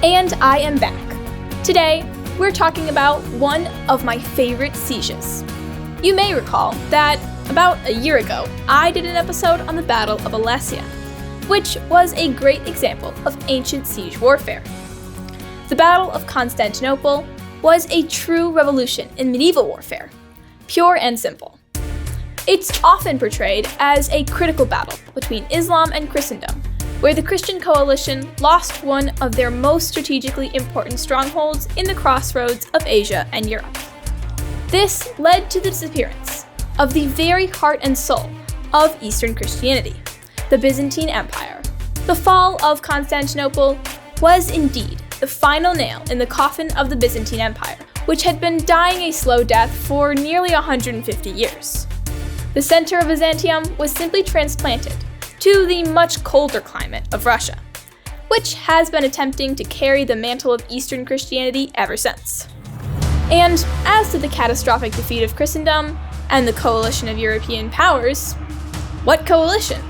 And I am back. Today, we're talking about one of my favorite sieges. You may recall that about a year ago, I did an episode on the Battle of Alesia, which was a great example of ancient siege warfare. The Battle of Constantinople was a true revolution in medieval warfare, pure and simple. It's often portrayed as a critical battle between Islam and Christendom, where the Christian coalition lost one of their most strategically important strongholds in the crossroads of Asia and Europe. This led to the disappearance of the very heart and soul of Eastern Christianity, the Byzantine Empire. The fall of Constantinople was indeed the final nail in the coffin of the Byzantine Empire, which had been dying a slow death for nearly 150 years. The center of Byzantium was simply transplanted to the much colder climate of Russia, which has been attempting to carry the mantle of Eastern Christianity ever since. And as to the catastrophic defeat of Christendom and the coalition of European powers, what coalition?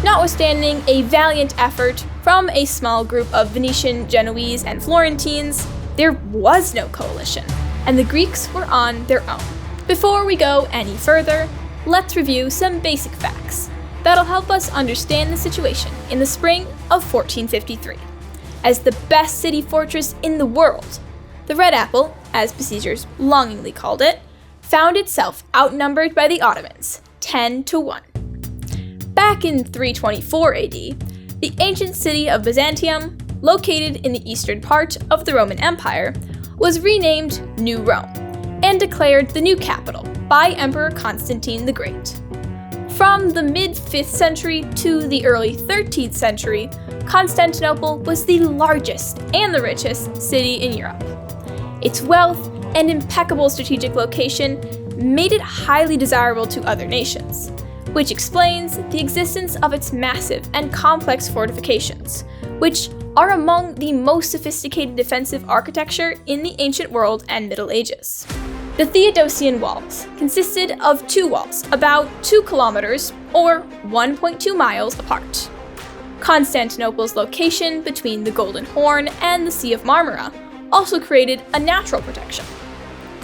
Notwithstanding a valiant effort from a small group of Venetian, Genoese, and Florentines, there was no coalition, and the Greeks were on their own. Before we go any further, let's review some basic facts that'll help us understand the situation in the spring of 1453. As the best city fortress in the world, the Red Apple, as besiegers longingly called it, found itself outnumbered by the Ottomans, 10-1. Back in 324 AD, the ancient city of Byzantium, located in the eastern part of the Roman Empire, was renamed New Rome and declared the new capital by Emperor Constantine the Great. From the mid-5th century to the early 13th century, Constantinople was the largest and the richest city in Europe. Its wealth and impeccable strategic location made it highly desirable to other nations, which explains the existence of its massive and complex fortifications, which are among the most sophisticated defensive architecture in the ancient world and Middle Ages. The Theodosian walls consisted of two walls about 2 kilometers or 1.2 miles apart. Constantinople's location between the Golden Horn and the Sea of Marmara also created a natural protection.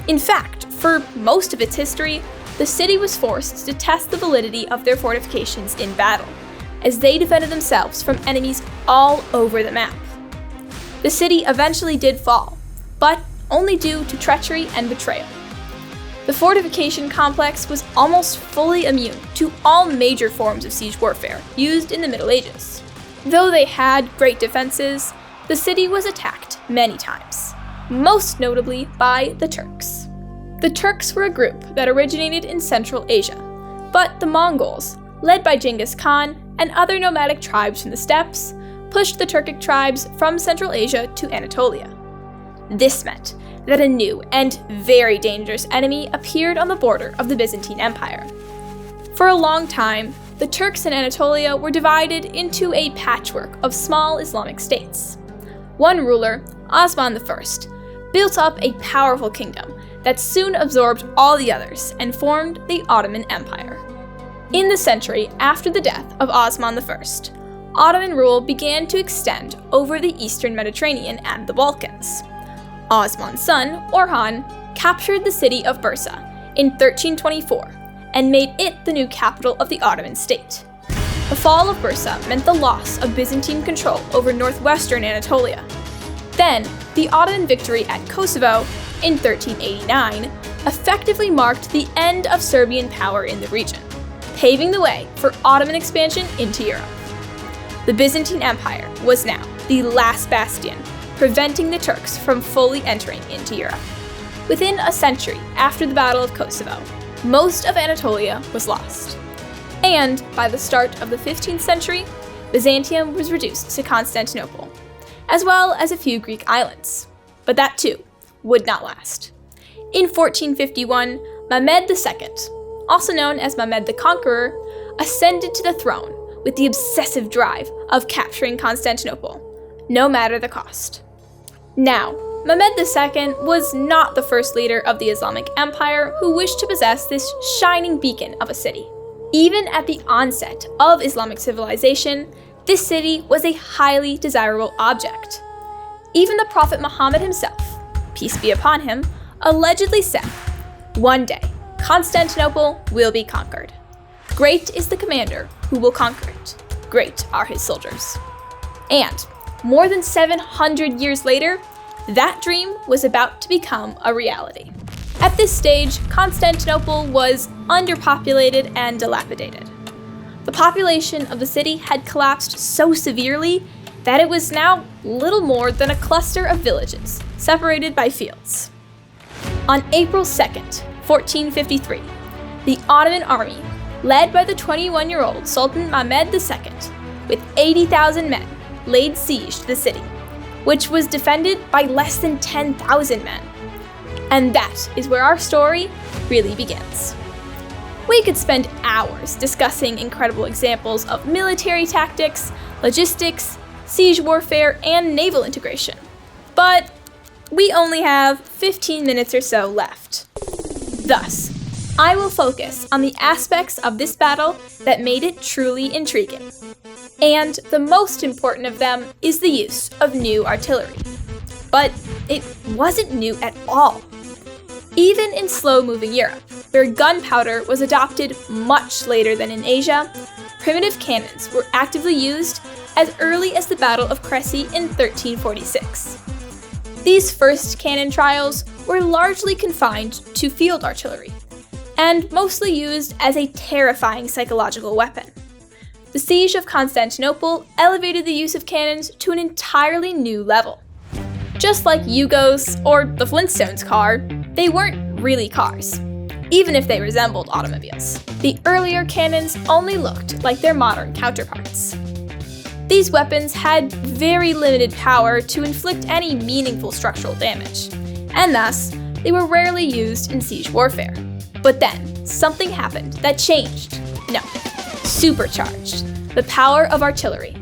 In fact, for most of its history, the city was forced to test the validity of their fortifications in battle, as they defended themselves from enemies all over the map. The city eventually did fall, but only due to treachery and betrayal. The fortification complex was almost fully immune to all major forms of siege warfare used in the Middle Ages. Though they had great defenses, the city was attacked many times, most notably by the Turks. The Turks were a group that originated in Central Asia, but the Mongols, led by Genghis Khan and other nomadic tribes from the steppes, pushed the Turkic tribes from Central Asia to Anatolia. This meant that a new and very dangerous enemy appeared on the border of the Byzantine Empire. For a long time, the Turks in Anatolia were divided into a patchwork of small Islamic states. One ruler, Osman I, built up a powerful kingdom that soon absorbed all the others and formed the Ottoman Empire. In the century after the death of Osman I, Ottoman rule began to extend over the eastern Mediterranean and the Balkans. Osman's son, Orhan, captured the city of Bursa in 1324 and made it the new capital of the Ottoman state. The fall of Bursa meant the loss of Byzantine control over northwestern Anatolia. Then, the Ottoman victory at Kosovo in 1389 effectively marked the end of Serbian power in the region, paving the way for Ottoman expansion into Europe. The Byzantine Empire was now the last bastion, preventing the Turks from fully entering into Europe. Within a century after the Battle of Kosovo, most of Anatolia was lost. And by the start of the 15th century, Byzantium was reduced to Constantinople, as well as a few Greek islands. But that too would not last. In 1451, Mehmed II, also known as Mehmed the Conqueror, ascended to the throne with the obsessive drive of capturing Constantinople, no matter the cost. Now, Mehmed II was not the first leader of the Islamic Empire who wished to possess this shining beacon of a city. Even at the onset of Islamic civilization, this city was a highly desirable object. Even the Prophet Muhammad himself, peace be upon him, allegedly said, "One day, Constantinople will be conquered. Great is the commander who will conquer it. Great are his soldiers." And more than 700 years later, that dream was about to become a reality. At this stage, Constantinople was underpopulated and dilapidated. The population of the city had collapsed so severely that it was now little more than a cluster of villages, separated by fields. On April 2nd, 1453, the Ottoman army, led by the 21-year-old Sultan Mehmed II, with 80,000 men, laid siege to the city, which was defended by less than 10,000 men. And that is where our story really begins. We could spend hours discussing incredible examples of military tactics, logistics, siege warfare, and naval integration. But we only have 15 minutes or so left. Thus, I will focus on the aspects of this battle that made it truly intriguing. And the most important of them is the use of new artillery. But it wasn't new at all. Even in slow-moving Europe, where gunpowder was adopted much later than in Asia, primitive cannons were actively used as early as the Battle of Crecy in 1346. These first cannon trials were largely confined to field artillery, and mostly used as a terrifying psychological weapon. The siege of Constantinople elevated the use of cannons to an entirely new level. Just like Yugos or the Flintstones car, they weren't really cars, even if they resembled automobiles. The earlier cannons only looked like their modern counterparts. These weapons had very limited power to inflict any meaningful structural damage, and thus, they were rarely used in siege warfare. But then, something happened that supercharged the power of artillery,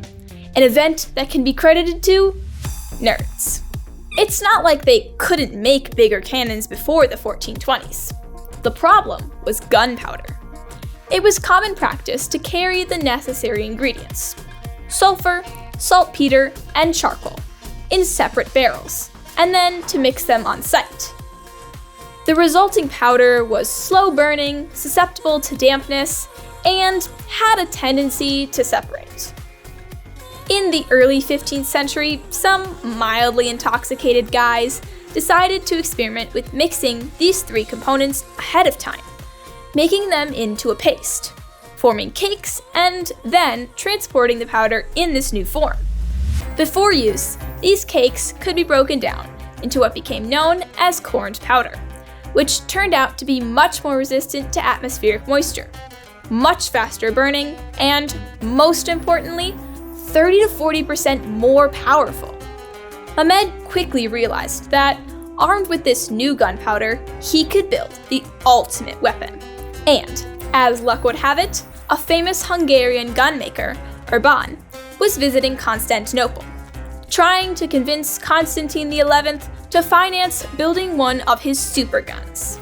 an event that can be credited to nerds. It's not like they couldn't make bigger cannons before the 1420s. The problem was gunpowder. It was common practice to carry the necessary ingredients, sulfur, saltpeter, and charcoal, in separate barrels, and then to mix them on site. The resulting powder was slow-burning, susceptible to dampness, and had a tendency to separate. In the early 15th century, some mildly intoxicated guys decided to experiment with mixing these three components ahead of time, making them into a paste, forming cakes, and then transporting the powder in this new form. Before use, these cakes could be broken down into what became known as corned powder, which turned out to be much more resistant to atmospheric moisture, much faster burning, and, most importantly, 30 to 40% more powerful. Mehmed quickly realized that, armed with this new gunpowder, he could build the ultimate weapon. And, as luck would have it, a famous Hungarian gunmaker, Urban, was visiting Constantinople, trying to convince Constantine XI to finance building one of his superguns.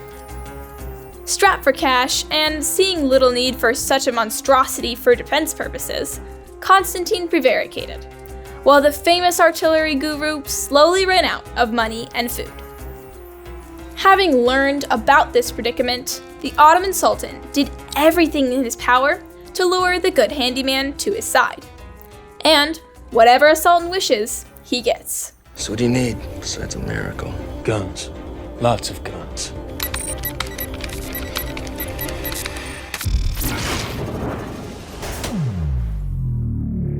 Strapped for cash and seeing little need for such a monstrosity for defense purposes, Constantine prevaricated, while the famous artillery guru slowly ran out of money and food. Having learned about this predicament, the Ottoman Sultan did everything in his power to lure the good handyman to his side. And whatever a sultan wishes, he gets. So what do you need besides a miracle? Guns. Lots of guns.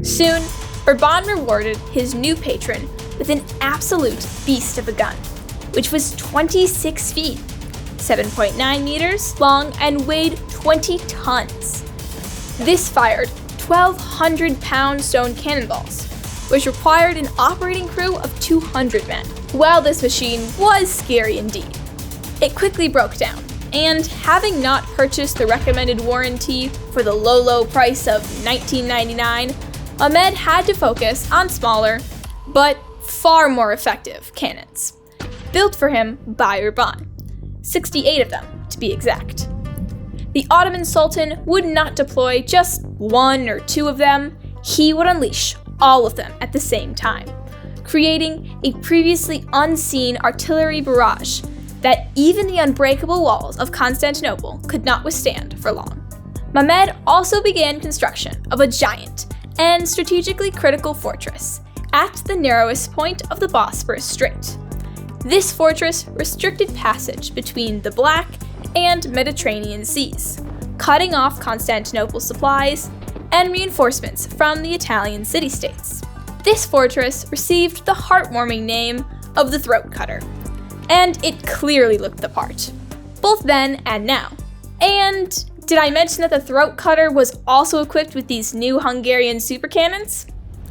Soon, Urban rewarded his new patron with an absolute beast of a gun, which was 26 feet, 7.9 meters long, and weighed 20 tons. This fired 1,200-pound stone cannonballs, which required an operating crew of 200 men. While this machine was scary indeed, it quickly broke down, and having not purchased the recommended warranty for the low price of $19.99, Mehmed had to focus on smaller, but far more effective cannons, built for him by Urban, 68 of them to be exact. The Ottoman Sultan would not deploy just one or two of them, he would unleash all of them at the same time, creating a previously unseen artillery barrage that even the unbreakable walls of Constantinople could not withstand for long. Mehmed also began construction of a giant and strategically critical fortress at the narrowest point of the Bosphorus Strait. This fortress restricted passage between the Black and Mediterranean seas, cutting off Constantinople's supplies and reinforcements from the Italian city-states. This fortress received the heartwarming name of the Throat Cutter, and it clearly looked the part, both then and now. And did I mention that the Throat Cutter was also equipped with these new Hungarian supercannons?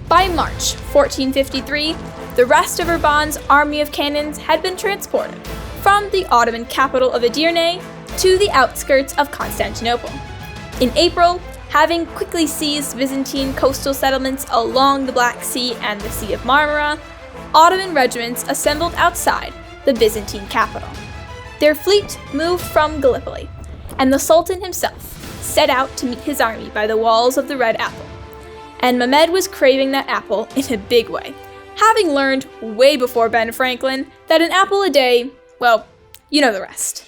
By March 1453, the rest of Urban's army of cannons had been transported from the Ottoman capital of Edirne to the outskirts of Constantinople. In April, having quickly seized Byzantine coastal settlements along the Black Sea and the Sea of Marmara, Ottoman regiments assembled outside the Byzantine capital. Their fleet moved from Gallipoli, and the Sultan himself set out to meet his army by the walls of the Red Apple. And Mehmed was craving that apple in a big way, having learned way before Ben Franklin that an apple a day, well, you know the rest.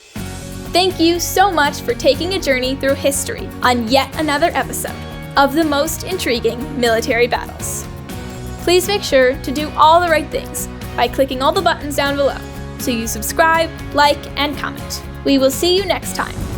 Thank you so much for taking a journey through history on yet another episode of the most intriguing military battles. Please make sure to do all the right things by clicking all the buttons down below so you subscribe, like, and comment. We will see you next time.